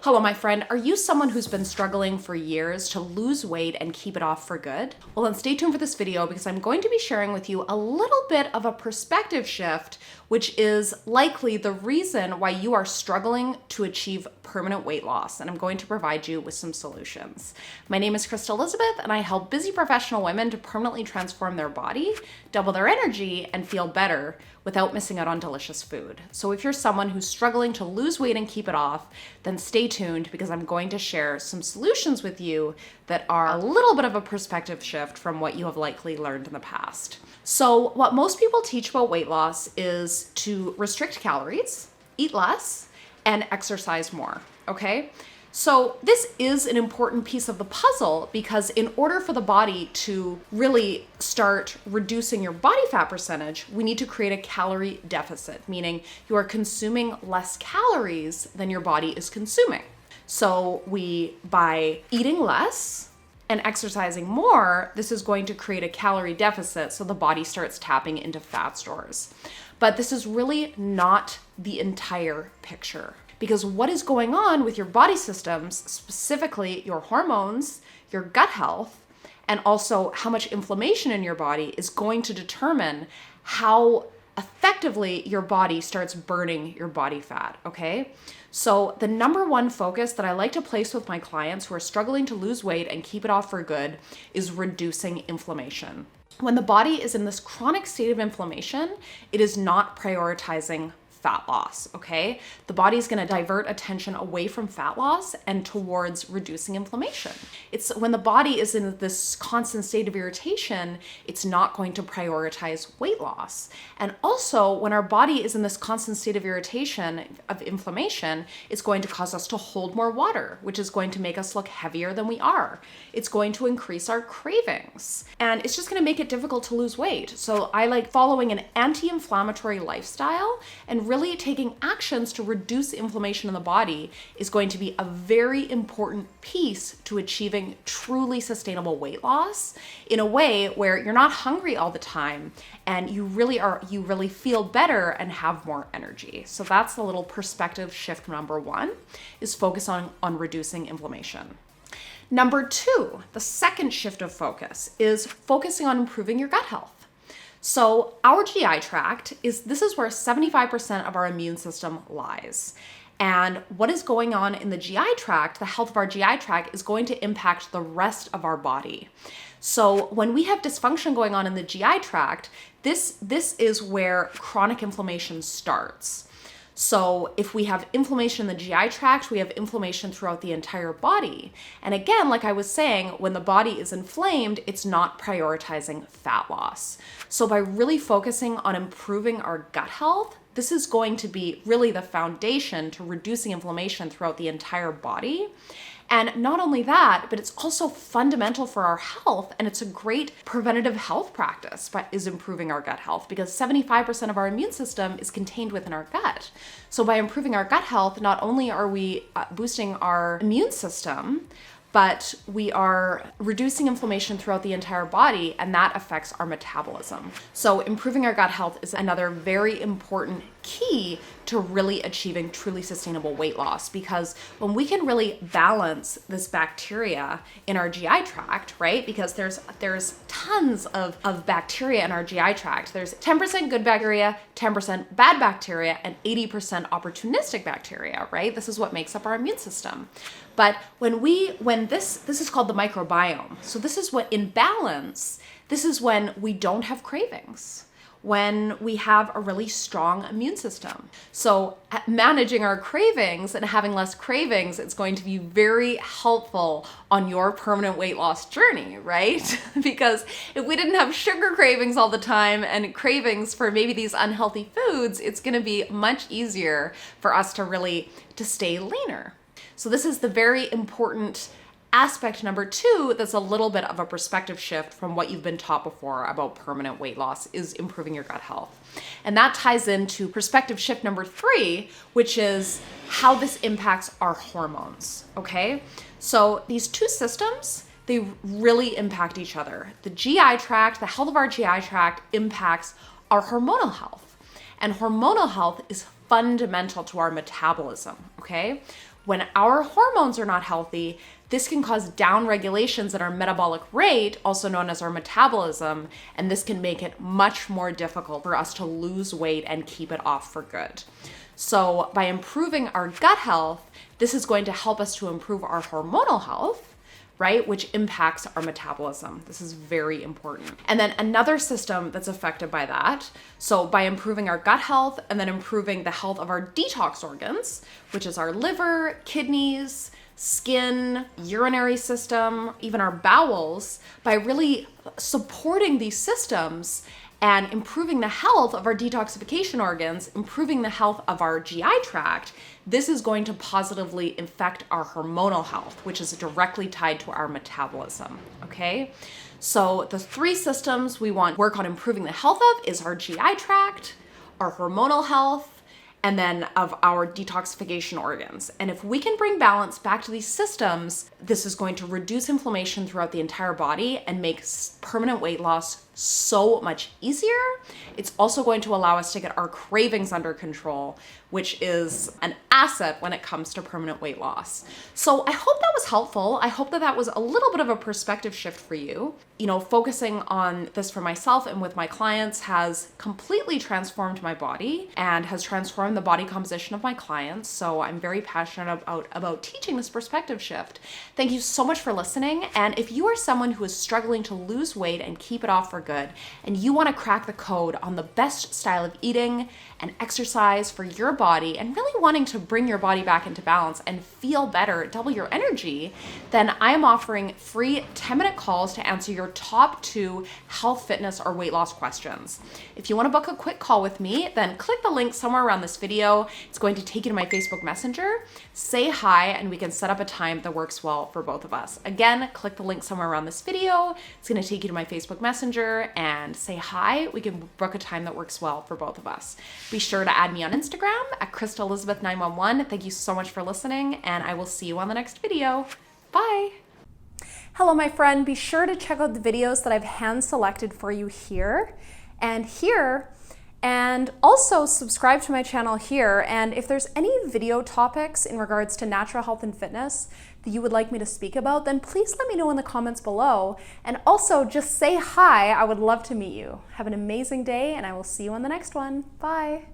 Hello, my friend. Are you someone who's been struggling for years to lose weight and keep it off for good? Well, then stay tuned for this video because I'm going to be sharing with you a little bit of a perspective shift, which is likely the reason why you are struggling to achieve permanent weight loss. And I'm going to provide you with some solutions. My name is Krista Elizabeth, and I help busy professional women to permanently transform their body, double their energy, and feel better without missing out on delicious food. So if you're someone who's struggling to lose weight and keep it off, then stay tuned because I'm going to share some solutions with you that are a little bit of a perspective shift from what you have likely learned in the past. So what most people teach about weight loss is to restrict calories, eat less, and exercise more, okay? So this is an important piece of the puzzle because in order for the body to really start reducing your body fat percentage, we need to create a calorie deficit, meaning you are consuming less calories than your body is consuming. So by eating less and exercising more, this is going to create a calorie deficit so the body starts tapping into fat stores. But this is really not the entire picture. Because what is going on with your body systems, specifically your hormones, your gut health, and also how much inflammation in your body is going to determine how effectively your body starts burning your body fat, okay? So the number one focus that I like to place with my clients who are struggling to lose weight and keep it off for good is reducing inflammation. When the body is in this chronic state of inflammation, it is not prioritizing fat loss, okay? The body is going to divert attention away from fat loss and towards reducing inflammation. It's when the body is in this constant state of irritation, it's not going to prioritize weight loss. And also, when our body is in this constant state of irritation, of inflammation, it's going to cause us to hold more water, which is going to make us look heavier than we are. It's going to increase our cravings. And it's just going to make it difficult to lose weight. So I like following an anti-inflammatory lifestyle, and really taking actions to reduce inflammation in the body is going to be a very important piece to achieving truly sustainable weight loss in a way where you're not hungry all the time and you really feel better and have more energy. So that's the little perspective shift number one, is focus on reducing inflammation. Number two, the second shift of focus is focusing on improving your gut health. So our GI tract this is where 75% of our immune system lies. And what is going on in the GI tract, the health of our GI tract, is going to impact the rest of our body. So when we have dysfunction going on in the GI tract, this is where chronic inflammation starts. So if we have inflammation in the GI tract, we have inflammation throughout the entire body. And again, like I was saying, when the body is inflamed, it's not prioritizing fat loss. So by really focusing on improving our gut health, this is going to be really the foundation to reducing inflammation throughout the entire body. And not only that, but it's also fundamental for our health, and it's a great preventative health practice, is improving our gut health, because 75% of our immune system is contained within our gut. So by improving our gut health, not only are we boosting our immune system, but we are reducing inflammation throughout the entire body, and that affects our metabolism. So improving our gut health is another very important key to really achieving truly sustainable weight loss, because when we can really balance this bacteria in our GI tract, right? Because there's tons of bacteria in our GI tract. There's 10% good bacteria, 10% bad bacteria, and 80% opportunistic bacteria, right? This is what makes up our immune system. But when this is called the microbiome. So this is what, in balance, this is when we don't have cravings, when we have a really strong immune system. So managing our cravings and having less cravings, it's going to be very helpful on your permanent weight loss journey, right? Because if we didn't have sugar cravings all the time and cravings for maybe these unhealthy foods, it's gonna be much easier for us to stay leaner. So this is the very important aspect number two that's a little bit of a perspective shift from what you've been taught before about permanent weight loss, is improving your gut health. And that ties into perspective shift number three, which is how this impacts our hormones, okay? So these two systems, they really impact each other. The GI tract, the health of our GI tract impacts our hormonal health. And hormonal health is fundamental to our metabolism, okay? When our hormones are not healthy, this can cause down regulations in our metabolic rate, also known as our metabolism, and this can make it much more difficult for us to lose weight and keep it off for good. So by improving our gut health, this is going to help us to improve our hormonal health, right? Which impacts our metabolism. This is very important. And then another system that's affected by that, so by improving our gut health and then improving the health of our detox organs, which is our liver, kidneys, skin, urinary system, even our bowels, by really supporting these systems and improving the health of our detoxification organs, improving the health of our GI tract, this is going to positively affect our hormonal health, which is directly tied to our metabolism, okay? So the three systems we want to work on improving the health of is our GI tract, our hormonal health, and then of our detoxification organs. And if we can bring balance back to these systems, this is going to reduce inflammation throughout the entire body and make permanent weight loss so much easier. It's also going to allow us to get our cravings under control, which is an asset when it comes to permanent weight loss. So I hope that was helpful. I hope that that was a little bit of a perspective shift for you. You know, focusing on this for myself and with my clients has completely transformed my body and has transformed the body composition of my clients. So I'm very passionate about teaching this perspective shift. Thank you so much for listening. And if you are someone who is struggling to lose weight and keep it off for good, and you want to crack the code on the best style of eating and exercise for your body and really wanting to bring your body back into balance and feel better, double your energy, then I am offering free 10-minute calls to answer your top 2 health, fitness, or weight loss questions. If you want to book a quick call with me, then click the link somewhere around this video. It's going to take you to my Facebook Messenger. Say hi, and we can set up a time that works well for both of us. Again, click the link somewhere around this video. It's going to take you to my Facebook Messenger and say hi. We can book a time that works well for both of us. Be sure to add me on Instagram at KristaElizabeth911. Thank you so much for listening, and I will see you on the next video. Bye. Hello, my friend. Be sure to check out the videos that I've hand selected for you here and here. And also subscribe to my channel here. And if there's any video topics in regards to natural health and fitness that you would like me to speak about, then please let me know in the comments below. And also just say hi. I would love to meet you. Have an amazing day, and I will see you on the next one. Bye.